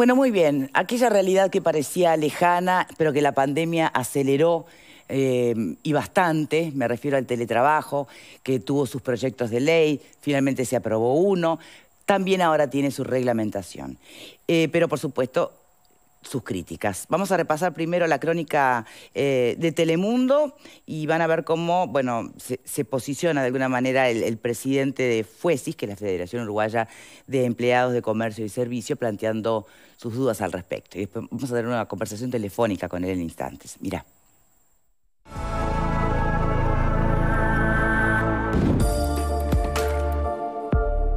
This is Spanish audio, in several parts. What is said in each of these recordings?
Bueno, muy bien. Aquella realidad que parecía lejana, pero que la pandemia aceleró y bastante, me refiero al teletrabajo, que tuvo sus proyectos de ley, finalmente se aprobó uno, también ahora tiene su reglamentación. Pero por supuesto, sus críticas. Vamos a repasar primero la crónica de Telemundo y van a ver cómo, bueno, se posiciona de alguna manera el presidente de FUESIS, que es la Federación Uruguaya de Empleados de Comercio y Servicio, planteando sus dudas al respecto. Y después vamos a tener una conversación telefónica con él en instantes. Mirá.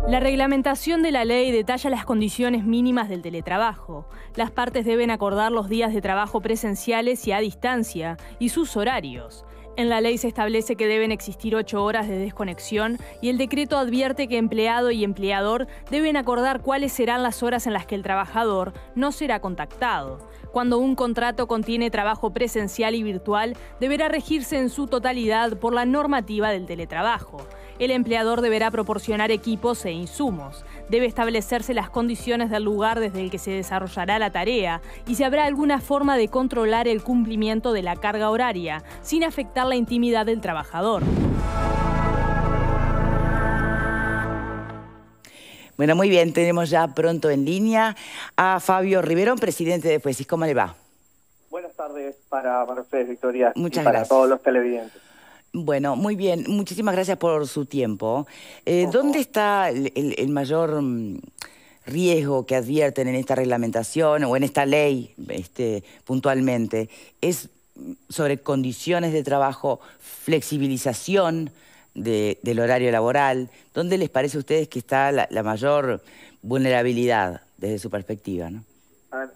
La reglamentación de la ley detalla las condiciones mínimas del teletrabajo. Las partes deben acordar los días de trabajo presenciales y a distancia y sus horarios. En la ley se establece que deben existir 8 horas de desconexión y el decreto advierte que empleado y empleador deben acordar cuáles serán las horas en las que el trabajador no será contactado. Cuando un contrato contiene trabajo presencial y virtual, deberá regirse en su totalidad por la normativa del teletrabajo. El empleador deberá proporcionar equipos e insumos. Debe establecerse las condiciones del lugar desde el que se desarrollará la tarea y si habrá alguna forma de controlar el cumplimiento de la carga horaria, sin afectar la intimidad del trabajador. Bueno, muy bien, tenemos ya pronto en línea a Fabio Riverón, presidente de FUESIS. ¿Cómo le va? Buenas tardes para ustedes, Victoria, Muchas y para gracias. todos los televidentes. Bueno, muy bien. Muchísimas gracias por su tiempo. ¿Dónde está el mayor riesgo que advierten en esta reglamentación o en esta ley puntualmente? ¿Es sobre condiciones de trabajo, flexibilización del horario laboral? ¿Dónde les parece a ustedes que está la mayor vulnerabilidad desde su perspectiva, ¿no?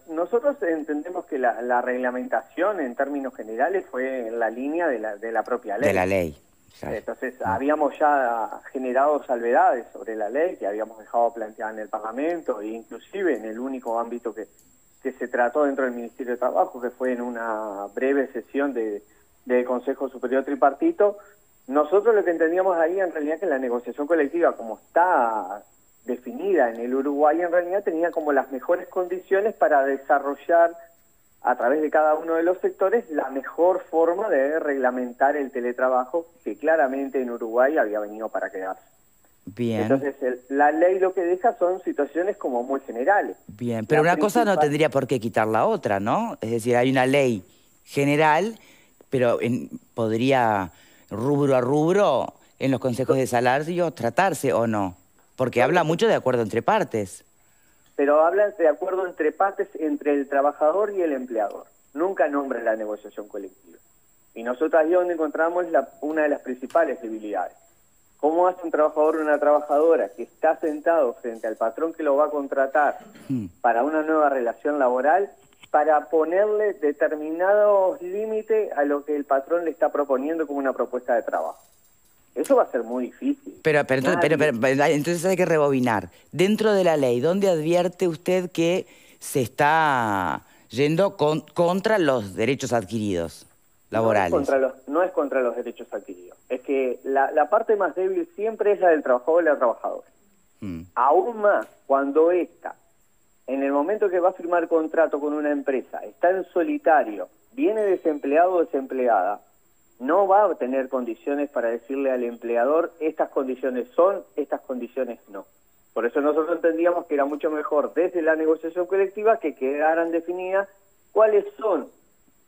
Nosotros entendemos que la reglamentación en términos generales fue en la línea de la propia ley. De la ley. Claro. Entonces habíamos ya generado salvedades sobre la ley que habíamos dejado planteada en el Parlamento e inclusive en el único ámbito que se trató dentro del Ministerio de Trabajo, que fue en una breve sesión del Consejo Superior Tripartito. Nosotros lo que entendíamos ahí en realidad que la negociación colectiva, como está definida en el Uruguay, en realidad tenía como las mejores condiciones para desarrollar a través de cada uno de los sectores la mejor forma de reglamentar el teletrabajo, que claramente en Uruguay había venido para quedarse. Bien. Entonces la ley lo que deja son situaciones como muy generales. Bien, pero una cosa no tendría por qué quitar la otra, ¿no? Es decir, hay una ley general, pero podría rubro a rubro en los consejos de salario tratarse o no. Porque habla mucho de acuerdo entre partes. Pero habla de acuerdo entre partes, entre el trabajador y el empleador. Nunca nombra la negociación colectiva. Y nosotros ahí donde encontramos una de las principales debilidades. ¿Cómo hace un trabajador o una trabajadora que está sentado frente al patrón que lo va a contratar para una nueva relación laboral para ponerle determinados límites a lo que el patrón le está proponiendo como una propuesta de trabajo? Eso va a ser muy difícil. Pero entonces hay que rebobinar. Dentro de la ley, ¿dónde advierte usted que se está yendo contra los derechos adquiridos laborales? No es contra los derechos adquiridos. Es que la parte más débil siempre es la del trabajador y la trabajadora. Aún más cuando ésta, en el momento que va a firmar contrato con una empresa, está en solitario, viene desempleado o desempleada, no va a tener condiciones para decirle al empleador estas condiciones son, estas condiciones no. Por eso nosotros entendíamos que era mucho mejor desde la negociación colectiva que quedaran definidas cuáles son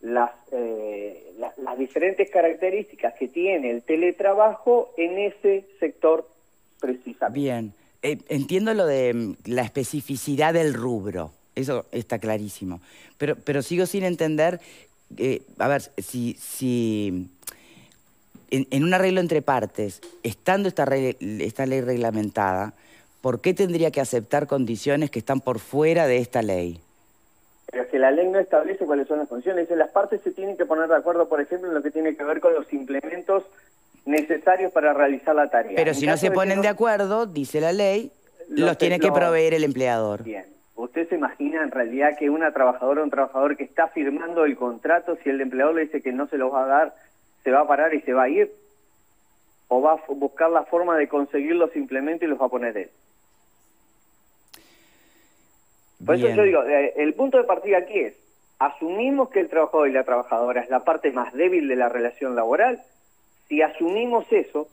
las diferentes características que tiene el teletrabajo en ese sector precisamente. Bien, entiendo lo de la especificidad del rubro, eso está clarísimo, pero sigo sin entender, a ver, si en un arreglo entre partes, estando esta ley reglamentada, ¿por qué tendría que aceptar condiciones que están por fuera de esta ley? Pero es que la ley no establece cuáles son las condiciones. Dice, las partes se tienen que poner de acuerdo, por ejemplo, en lo que tiene que ver con los implementos necesarios para realizar la tarea. Pero si no se ponen de acuerdo, dice la ley, los tiene que proveer el empleador. Bien. ¿Usted se imagina en realidad que una trabajadora o un trabajador que está firmando el contrato, si el empleador le dice que no se los va a dar, se va a parar y se va a ir? ¿O va a buscar la forma de conseguir los implementos y los va a poner él? Por Bien. eso yo digo, el punto de partida aquí es, asumimos que el trabajador y la trabajadora es la parte más débil de la relación laboral. Si asumimos eso,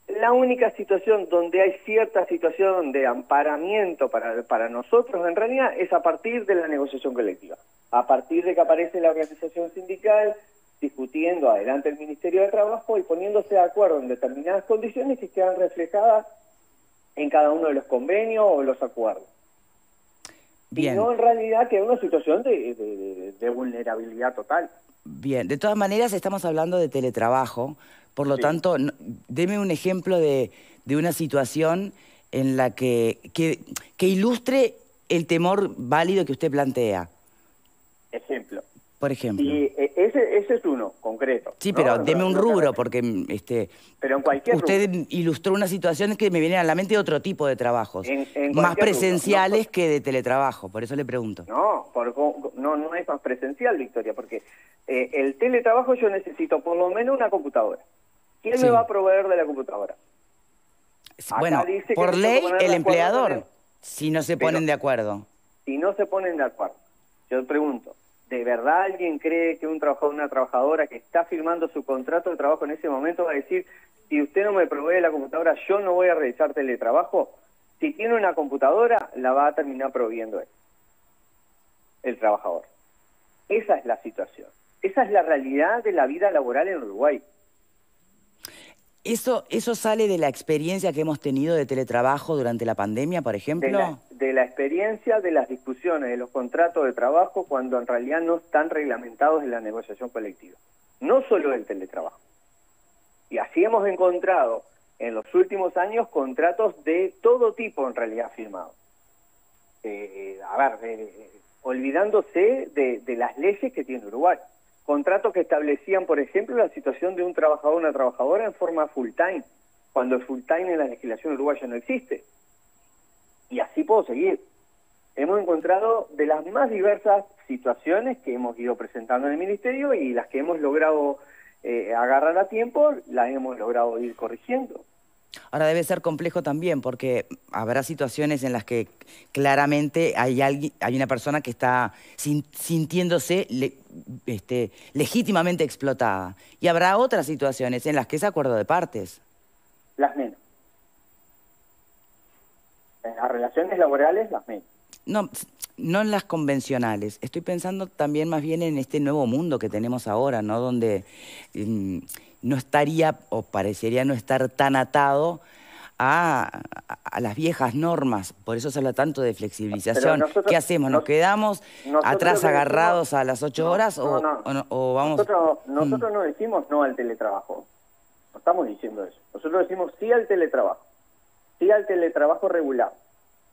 la única situación donde hay cierta situación de amparamiento para nosotros en realidad es a partir de la negociación colectiva. A partir de que aparece la organización sindical discutiendo adelante el Ministerio de Trabajo y poniéndose de acuerdo en determinadas condiciones que quedan reflejadas en cada uno de los convenios o los acuerdos. Bien. Y no en realidad que es una situación de vulnerabilidad total. Bien, de todas maneras estamos hablando de teletrabajo, por lo Sí. tanto, deme un ejemplo de una situación en la que ilustre el temor válido que usted plantea, Ejemplo. por ejemplo. Y ese es uno, concreto. Sí, ¿no? pero deme un No rubro, te- porque Pero en cualquier usted rubro. ilustró una situación que me viene a la mente otro tipo de trabajos, En más cualquier rubro. presenciales que de teletrabajo, por eso le pregunto. No es más presencial, Victoria, porque el teletrabajo yo necesito por lo menos una computadora. ¿Quién Sí. me va a proveer de la computadora? Acá Bueno, dice que por me tengo ley que poner el de acuerdo empleador, con él. si no se Pero- ponen de acuerdo. Si no se ponen de acuerdo, yo pregunto, ¿de verdad alguien cree que un trabajador o una trabajadora que está firmando su contrato de trabajo en ese momento va a decir, si usted no me provee la computadora, yo no voy a realizar teletrabajo? Si tiene una computadora, la va a terminar proveyendo él, el trabajador. Esa es la situación. Esa es la realidad de la vida laboral en Uruguay. ¿Eso sale de la experiencia que hemos tenido de teletrabajo durante la pandemia, por ejemplo? De la experiencia de las discusiones de los contratos de trabajo cuando en realidad no están reglamentados en la negociación colectiva. No solo el teletrabajo. Y así hemos encontrado en los últimos años contratos de todo tipo en realidad firmados. Olvidándose de las leyes que tiene Uruguay. Contratos que establecían, por ejemplo, la situación de un trabajador o una trabajadora en forma full time, cuando el full time en la legislación uruguaya no existe. Y así puedo seguir. Hemos encontrado de las más diversas situaciones que hemos ido presentando en el Ministerio y las que hemos logrado agarrar a tiempo, las hemos logrado ir corrigiendo. Ahora debe ser complejo también porque habrá situaciones en las que claramente hay una persona que está sintiéndose legítimamente explotada. Y habrá otras situaciones en las que es acuerdo de partes. Las menos. En las relaciones laborales, las menos. No en las convencionales. Estoy pensando también más bien en este nuevo mundo que tenemos ahora, ¿no? Donde no estaría, o parecería no estar tan atado a las viejas normas. Por eso se habla tanto de flexibilización. Nosotros, ¿qué hacemos? ¿Nos quedamos atrás agarrados a las 8 horas o vamos...? Nosotros no decimos no al teletrabajo. No estamos diciendo eso. Nosotros decimos sí al teletrabajo. Sí al teletrabajo regulado.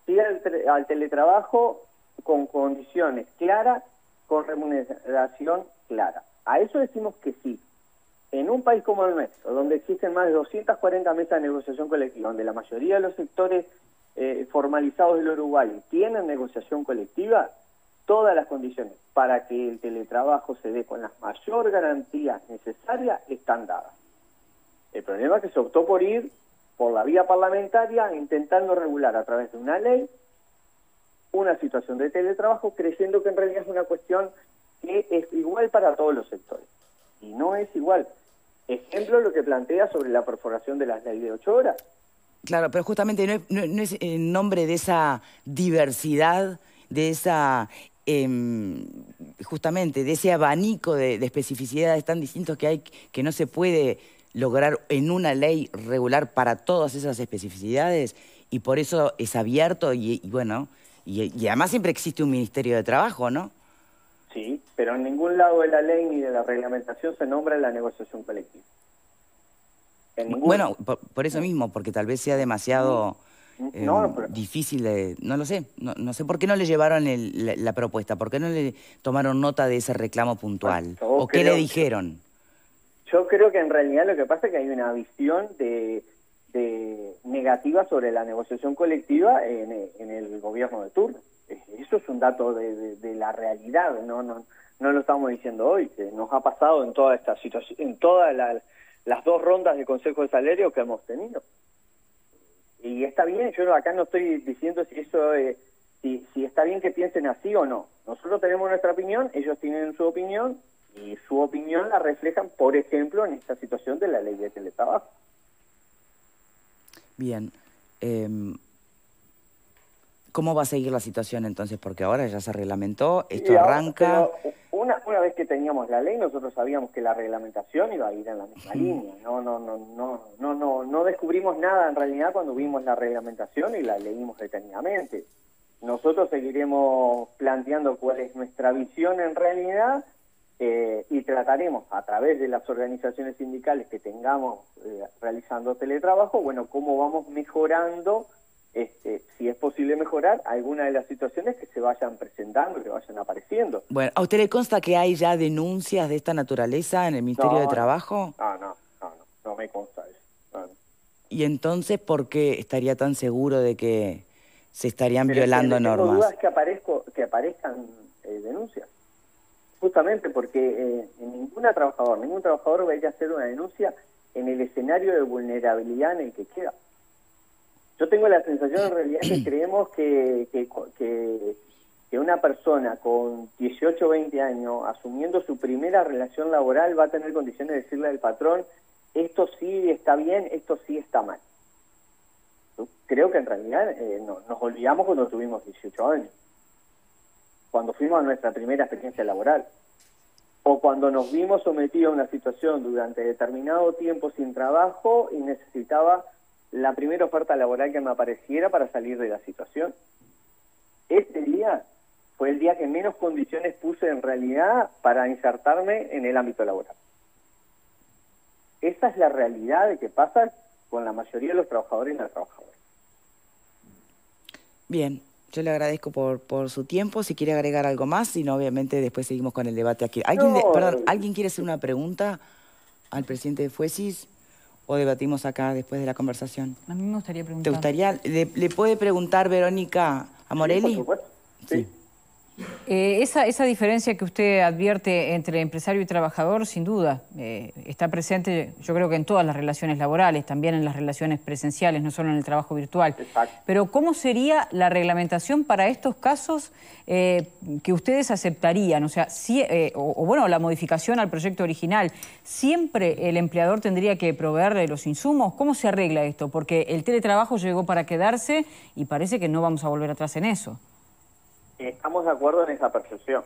Sí al teletrabajo con condiciones claras, con remuneración clara. A eso decimos que sí. En un país como el nuestro, donde existen más de 240 mesas de negociación colectiva, donde la mayoría de los sectores formalizados del Uruguay tienen negociación colectiva, todas las condiciones para que el teletrabajo se dé con las mayor garantías necesarias están dadas. El problema es que se optó por ir por la vía parlamentaria intentando regular a través de una ley una situación de teletrabajo, creyendo que en realidad es una cuestión que es igual para todos los sectores. Y no es igual. Ejemplo, lo que plantea sobre la perforación de las leyes de 8 horas. Claro, pero justamente no es en nombre de esa diversidad, de esa... justamente de ese abanico de especificidades tan distintos que hay, que no se puede lograr en una ley regular para todas esas especificidades, y por eso es abierto y además siempre existe un Ministerio de Trabajo, ¿no? Sí, pero en ningún lado de la ley ni de la reglamentación se nombra la negociación colectiva. Bueno, por eso mismo, porque tal vez sea demasiado difícil de... No lo sé, no sé por qué no le llevaron la propuesta, por qué no le tomaron nota de ese reclamo puntual, o qué le dijeron. Yo creo que en realidad lo que pasa es que hay una visión de negativa sobre la negociación colectiva en el gobierno de turno. Eso es un dato de la realidad, no lo estamos diciendo hoy, que nos ha pasado en toda esta situación, en todas las 2 rondas de Consejo de Salario que hemos tenido. Y está bien, yo acá no estoy diciendo si eso si está bien que piensen así o no. Nosotros tenemos nuestra opinión, ellos tienen su opinión, y su opinión la reflejan, por ejemplo, en esta situación de la ley de teletrabajo. Bien. ¿Cómo va a seguir la situación entonces? Porque ahora ya se reglamentó, esto arranca... Pero una vez que teníamos la ley, nosotros sabíamos que la reglamentación iba a ir en la misma línea. No descubrimos nada en realidad cuando vimos la reglamentación y la leímos detenidamente. Nosotros seguiremos planteando cuál es nuestra visión en realidad, y trataremos a través de las organizaciones sindicales que tengamos realizando teletrabajo, bueno, cómo vamos mejorando, si es posible mejorar algunas de las situaciones que se vayan presentando, que vayan apareciendo. Bueno, ¿a usted le consta que hay ya denuncias de esta naturaleza en el Ministerio de Trabajo? No me consta eso. No. ¿Y entonces por qué estaría tan seguro de que se estarían violando normas? Tengo dudas que aparezcan denuncias. Justamente porque ningún trabajador va a ir a hacer una denuncia en el escenario de vulnerabilidad en el que queda. Yo tengo la sensación en realidad que creemos que una persona con 18 o 20 años asumiendo su primera relación laboral va a tener condiciones de decirle al patrón, esto sí está bien, esto sí está mal. Yo creo que en realidad nos olvidamos cuando tuvimos 18 años. Cuando fuimos a nuestra primera experiencia laboral, o cuando nos vimos sometidos a una situación durante determinado tiempo sin trabajo y necesitaba la primera oferta laboral que me apareciera para salir de la situación. Este día fue el día que menos condiciones puse en realidad para insertarme en el ámbito laboral. Esa es la realidad de que pasa con la mayoría de los trabajadores y las trabajadoras. Bien. Yo le agradezco por su tiempo. Si quiere agregar algo más, si no, obviamente después seguimos con el debate aquí. ¿Alguien quiere hacer una pregunta al presidente de Fuesis o debatimos acá después de la conversación? A mí me gustaría preguntar. ¿Te gustaría? ¿Le puede preguntar Verónica a Morelli? Sí, por supuesto. Sí. Esa diferencia que usted advierte entre empresario y trabajador, sin duda, está presente, yo creo que en todas las relaciones laborales, también en las relaciones presenciales, no solo en el trabajo virtual. Exacto. Pero ¿cómo sería la reglamentación para estos casos que ustedes aceptarían? O sea, bueno, la modificación al proyecto original. ¿Siempre el empleador tendría que proveerle los insumos? ¿Cómo se arregla esto? Porque el teletrabajo llegó para quedarse y parece que no vamos a volver atrás en eso. Estamos de acuerdo en esa percepción.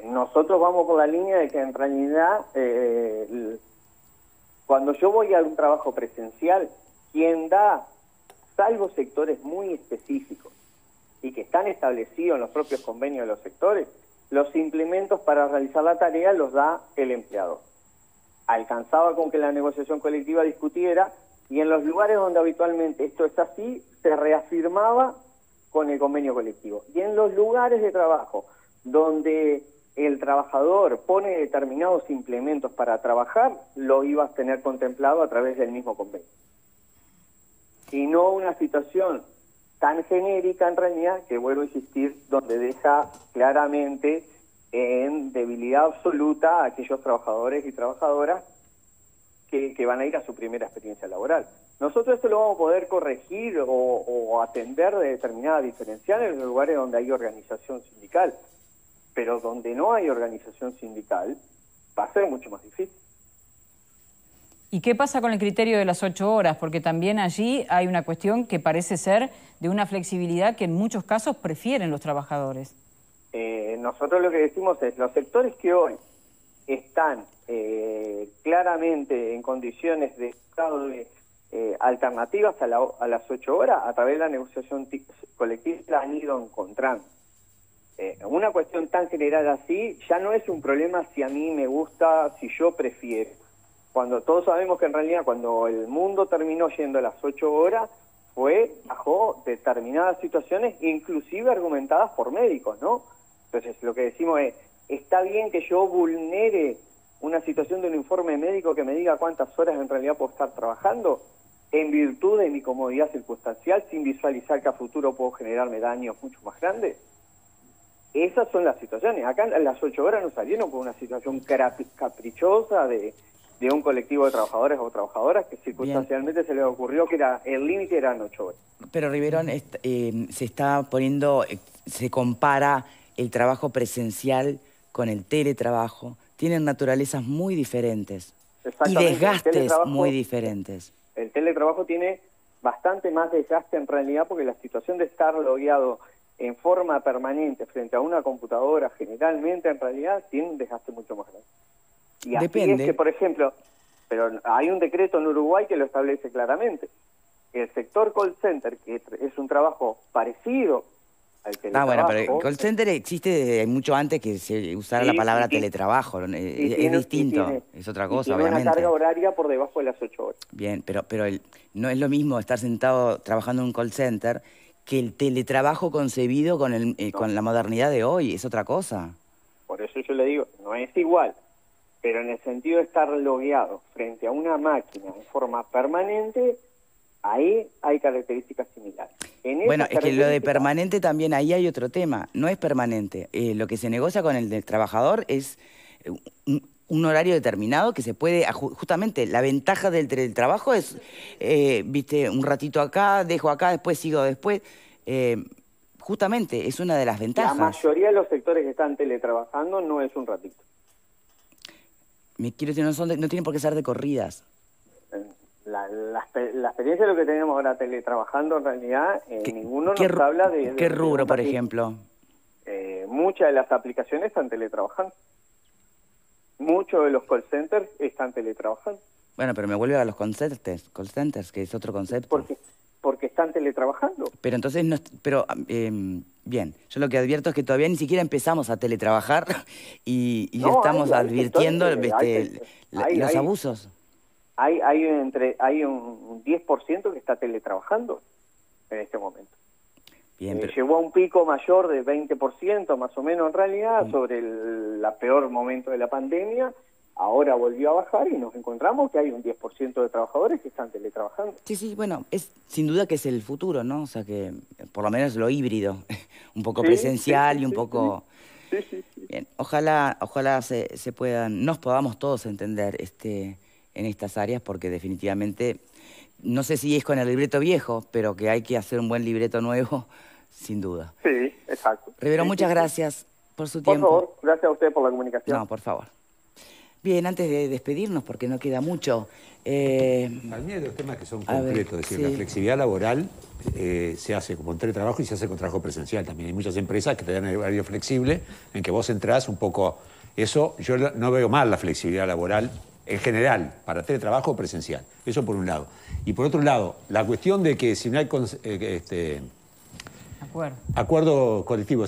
Nosotros vamos por la línea de que en realidad cuando yo voy a un trabajo presencial, quien da, salvo sectores muy específicos y que están establecidos en los propios convenios de los sectores, los implementos para realizar la tarea los da el empleador. Alcanzaba con que la negociación colectiva discutiera y en los lugares donde habitualmente esto es así, se reafirmaba con el convenio colectivo. Y en los lugares de trabajo donde el trabajador pone determinados implementos para trabajar, lo iba a tener contemplado a través del mismo convenio. Y no una situación tan genérica en realidad, que vuelvo a insistir, donde deja claramente en debilidad absoluta a aquellos trabajadores y trabajadoras que van a ir a su primera experiencia laboral. Nosotros esto lo vamos a poder corregir o atender de determinada diferencial en los lugares donde hay organización sindical, pero donde no hay organización sindical va a ser mucho más difícil. ¿Y qué pasa con el criterio de las 8 horas? Porque también allí hay una cuestión que parece ser de una flexibilidad que en muchos casos prefieren los trabajadores. Nosotros lo que decimos es, los sectores que hoy están claramente en condiciones de estado de alternativas a las 8 horas, a través de la negociación colectiva la han ido encontrando. Una cuestión tan general así ya no es un problema si a mí me gusta, si yo prefiero. Cuando todos sabemos que en realidad cuando el mundo terminó yendo a las 8 horas fue bajo determinadas situaciones, inclusive argumentadas por médicos, ¿no? Entonces lo que decimos es, está bien que yo vulnere una situación de un informe médico que me diga cuántas horas en realidad puedo estar trabajando en virtud de mi comodidad circunstancial, sin visualizar que a futuro puedo generarme daños mucho más grandes. Esas son las situaciones. Acá las 8 horas no salieron por una situación caprichosa de de un colectivo de trabajadores o trabajadoras que circunstancialmente se les ocurrió que el límite eran 8 horas. Pero Riverón, se está poniendo, se compara el trabajo presencial con el teletrabajo. Tienen naturalezas muy diferentes y desgastes muy diferentes. El teletrabajo tiene bastante más desgaste en realidad, porque la situación de estar logueado en forma permanente frente a una computadora generalmente en realidad tiene un desgaste mucho más grande. Y así Depende. es que, por ejemplo, pero hay un decreto en Uruguay que lo establece claramente. El sector call center, que es un trabajo parecido al teletrabajo... Bueno, pero el call center existe desde mucho antes que se usara la palabra teletrabajo. Es distinto, es otra cosa, tiene obviamente. Una carga horaria por debajo de las 8 horas. Bien, pero no es lo mismo estar sentado trabajando en un call center que el teletrabajo concebido con la modernidad de hoy. Es otra cosa. Por eso yo le digo, no es igual. Pero en el sentido de estar logueado frente a una máquina en forma permanente, ahí hay características similares. Bueno, es que lo de permanente también, ahí hay otro tema. No es permanente. Lo que se negocia con el trabajador es un horario determinado que se puede... Justamente, la ventaja del teletrabajo es, viste, un ratito acá, dejo acá, después sigo después. Justamente, es una de las ventajas. La mayoría de los sectores que están teletrabajando no es un ratito. Me quiero decir, no tienen por qué ser de corridas. La experiencia de lo que tenemos ahora teletrabajando, en realidad, ninguno nos habla de... ¿Qué rubro, por ejemplo? Muchas de las aplicaciones están teletrabajando. Muchos de los call centers están teletrabajando. Bueno, pero me vuelve a los call centers, que es otro concepto. Porque están teletrabajando. Pero entonces, bien, yo lo que advierto es que todavía ni siquiera empezamos a teletrabajar y ya estamos advirtiendo los abusos. Hay un 10% que está teletrabajando en este momento. Bien, llegó a un pico mayor de 20% más o menos en realidad sobre el peor momento de la pandemia. Ahora volvió a bajar y nos encontramos que hay un 10% de trabajadores que están teletrabajando. Sí, bueno, sin duda que es el futuro, ¿no? O sea que por lo menos lo híbrido, un poco Sí, presencial y un poco... Sí. Bien, ojalá nos podamos todos entender en estas áreas, porque definitivamente, no sé si es con el libreto viejo, pero que hay que hacer un buen libreto nuevo, sin duda. Sí, exacto. Riverón, muchas gracias por su tiempo. Por favor, gracias a usted por la comunicación. No, por favor. Bien, antes de despedirnos, porque no queda mucho... Para mí hay dos temas que son concretos. Es decir, la flexibilidad laboral se hace como en teletrabajo y se hace con trabajo presencial también. Hay muchas empresas que te dan el horario flexible, en que vos entrás un poco... Eso, yo no veo mal la flexibilidad laboral en general, para teletrabajo o presencial. Eso por un lado. Y por otro lado, la cuestión de que si no hay acuerdo colectivo,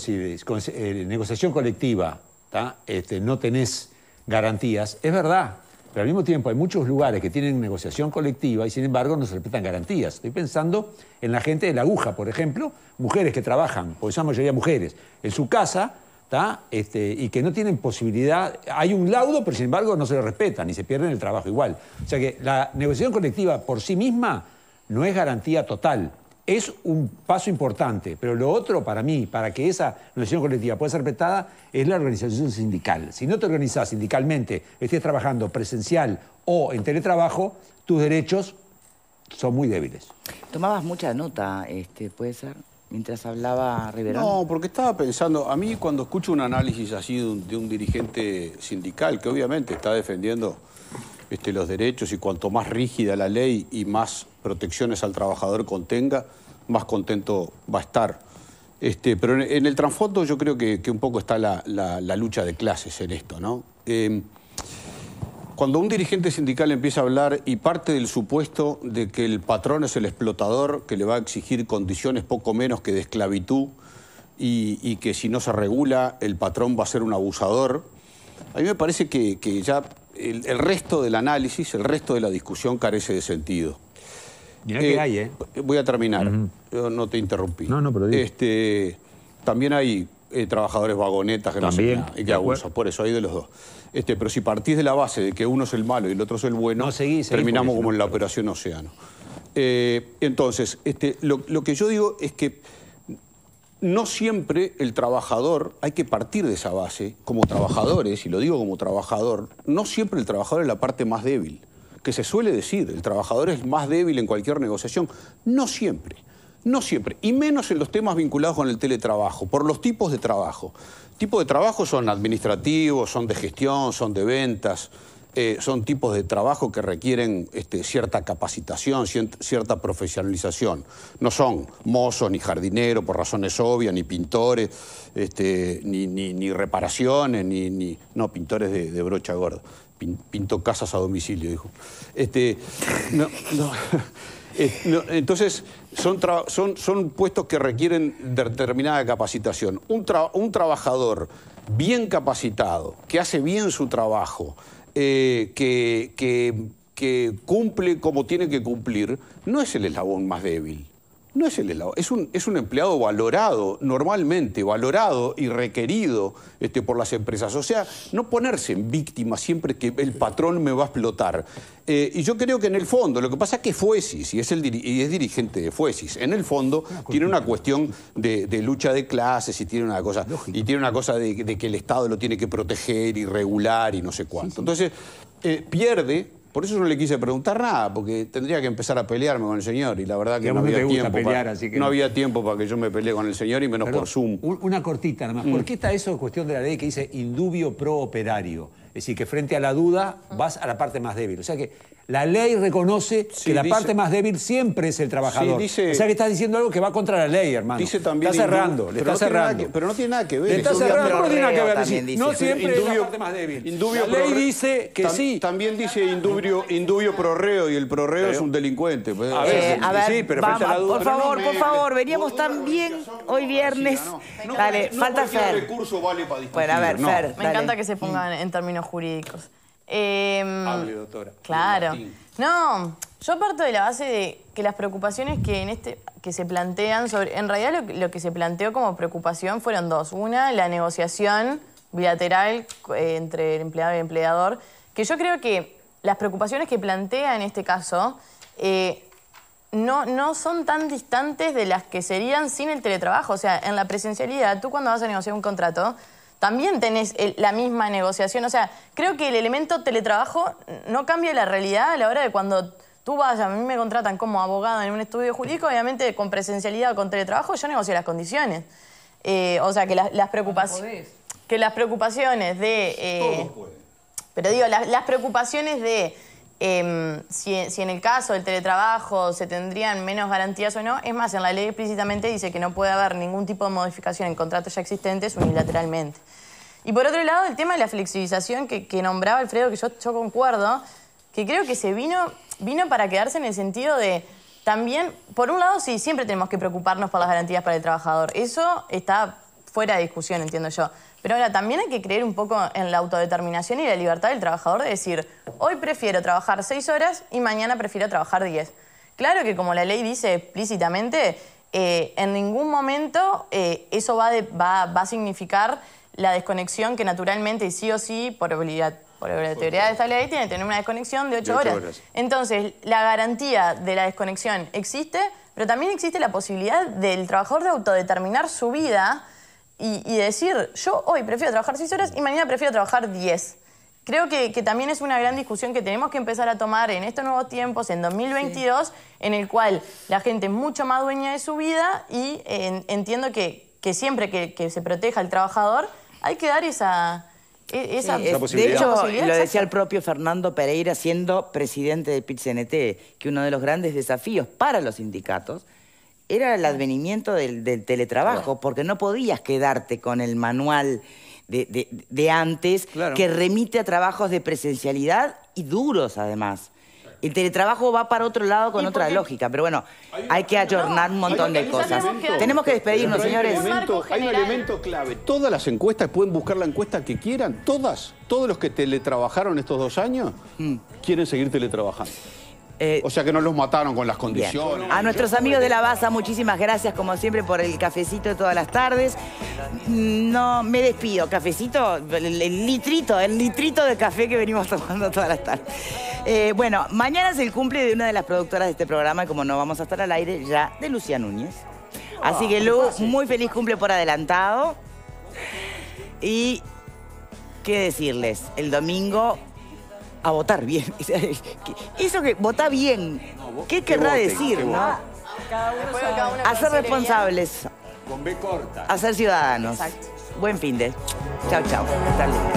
negociación colectiva, no tenés garantías, es verdad, pero al mismo tiempo hay muchos lugares que tienen negociación colectiva y sin embargo no se respetan garantías. Estoy pensando en la gente de la aguja, por ejemplo, mujeres que trabajan, porque son la mayoría mujeres, en su casa, y que no tienen posibilidad, hay un laudo, pero sin embargo no se lo respetan y se pierden el trabajo igual. O sea que la negociación colectiva por sí misma no es garantía total. Es un paso importante, pero lo otro para mí, para que esa negociación colectiva pueda ser respetada, es la organización sindical. Si no te organizás sindicalmente, estés trabajando presencial o en teletrabajo, tus derechos son muy débiles. Tomabas mucha nota, ¿puede ser? Mientras hablaba Riverón. No, porque estaba pensando, a mí cuando escucho un análisis así de un dirigente sindical, que obviamente está defendiendo los derechos y cuanto más rígida la ley y más protecciones al trabajador contenga, más contento va a estar. Pero en el trasfondo yo creo que un poco está la lucha de clases en esto, ¿no? Cuando un dirigente sindical empieza a hablar y parte del supuesto de que el patrón es el explotador, que le va a exigir condiciones poco menos que de esclavitud y que si no se regula el patrón va a ser un abusador, a mí me parece que ya el resto del análisis, el resto de la discusión carece de sentido. Mirá que hay, Voy a terminar, yo no te interrumpí. No, pero digo. También hay trabajadores vagonetas que no hacen nada y que abusan, por eso hay de los dos. Pero si partís de la base de que uno es el malo y el otro es el bueno, terminamos como en la Operación Océano. Entonces, lo que yo digo es que no siempre el trabajador, hay que partir de esa base, como trabajadores, y lo digo como trabajador, no siempre el trabajador es la parte más débil, que se suele decir, el trabajador es más débil en cualquier negociación, no siempre, y menos en los temas vinculados con el teletrabajo, por los tipos de trabajo. Tipos de trabajo son administrativos, son de gestión, son de ventas, son tipos de trabajo que requieren cierta capacitación, cierta profesionalización. No son mozos ni jardineros por razones obvias, ni pintores, ni reparaciones, no, pintores de brocha gorda. Pinto casas a domicilio, dijo. Entonces, son puestos que requieren determinada capacitación. Un trabajador bien capacitado, que hace bien su trabajo, que cumple como tiene que cumplir, no es el eslabón más débil. No es el eslabón, es un empleado valorado, normalmente valorado y requerido por las empresas. O sea, no ponerse en víctima siempre que el patrón me va a explotar. Y yo creo que en el fondo, lo que pasa es que Fuesis, y es dirigente de Fuesis, en el fondo tiene una cuestión de lucha de clases y tiene una cosa, de que el Estado lo tiene que proteger y regular y no sé cuánto. Entonces, pierde. Por eso no le quise preguntar nada, porque tendría que empezar a pelearme con el señor y la verdad que no había tiempo. No había tiempo para que yo me pelee con el señor y menos por Zoom. Una cortita nada más. ¿Por qué está eso en cuestión de la ley que dice indubio pro operario? Es decir, que frente a la duda vas a la parte más débil. O sea que la ley reconoce que la parte más débil siempre es el trabajador. O sea que estás diciendo algo que va contra la ley, hermano. Dice también está cerrando, le está cerrando. Pero no tiene nada que ver. Le está cerrando, no tiene nada que ver. No siempre es la indubio, parte más débil. La ley dice que sí. También dice indubio pro reo y el pro reo es un delincuente. A ver, sí, pero frente a la duda. Por favor, veníamos tan bien hoy viernes. Dale, falta Fer. Bueno, a ver, Fer. Me encanta que se pongan en términos jurídicos. Hable, doctora. Claro. No, yo parto de la base de que las preocupaciones que se plantean sobre... En realidad lo que se planteó como preocupación fueron dos. Una, la negociación bilateral entre el empleado y el empleador, que yo creo que las preocupaciones que plantea en este caso no son tan distantes de las que serían sin el teletrabajo. O sea, en la presencialidad, tú cuando vas a negociar un contrato, también tenés la misma negociación. O sea, creo que el elemento teletrabajo no cambia la realidad a la hora de cuando tú vas, a mí me contratan como abogado en un estudio jurídico, obviamente con presencialidad o con teletrabajo, yo negocio las condiciones. O sea, que las preocupaciones... Que las preocupaciones de... pero digo, las preocupaciones de... si en el caso del teletrabajo se tendrían menos garantías o no, es más, en la ley explícitamente dice que no puede haber ningún tipo de modificación en contratos ya existentes unilateralmente. Y por otro lado, el tema de la flexibilización que nombraba Alfredo, que yo concuerdo, que creo que se vino para quedarse en el sentido de también, por un lado, sí, siempre tenemos que preocuparnos por las garantías para el trabajador. Eso está fuera de discusión, entiendo yo. Pero ahora también hay que creer un poco en la autodeterminación y la libertad del trabajador de decir, hoy prefiero trabajar 6 horas y mañana prefiero trabajar 10. Claro que como la ley dice explícitamente, en ningún momento eso va a significar la desconexión que naturalmente y sí o sí, por obligatoriedad de esta ley, tiene que tener una desconexión de 8 horas. Entonces, la garantía de la desconexión existe, pero también existe la posibilidad del trabajador de autodeterminar su vida y decir, yo hoy prefiero trabajar 6 horas y mañana prefiero trabajar 10. Creo que también es una gran discusión que tenemos que empezar a tomar en estos nuevos tiempos, en 2022, sí, en el cual la gente es mucho más dueña de su vida y entiendo que siempre que se proteja al trabajador hay que dar esa posibilidad. De hecho, lo decía el propio Fernando Pereira, siendo presidente del PIT-CNT, que uno de los grandes desafíos para los sindicatos era el advenimiento del teletrabajo, porque no podías quedarte con el manual de antes, que remite a trabajos de presencialidad y duros, además. El teletrabajo va para otro lado con otra lógica, pero bueno, hay que ayornar un montón de cosas. Tenemos que despedirnos, señores. Hay un elemento clave. Todas las encuestas, pueden buscar la encuesta que quieran, todos los que teletrabajaron estos 2 años, quieren seguir teletrabajando. O sea que no los mataron con las condiciones. Bien. A nuestros amigos de la Baza, muchísimas gracias como siempre por el cafecito de todas las tardes. No, me despido. Cafecito, el litrito de café que venimos tomando todas las tardes. Bueno, mañana es el cumple de una de las productoras de este programa y como no vamos a estar al aire ya, de Lucía Núñez. Así que, Lu, muy feliz cumple por adelantado. Y, ¿qué decirles? El domingo, a votar bien. Eso que, vota bien. ¿Qué querrá decir, no? A ser responsables. Con B corta. A ser ciudadanos. Exacto. Buen fin de. Chau, chau. Hasta luego.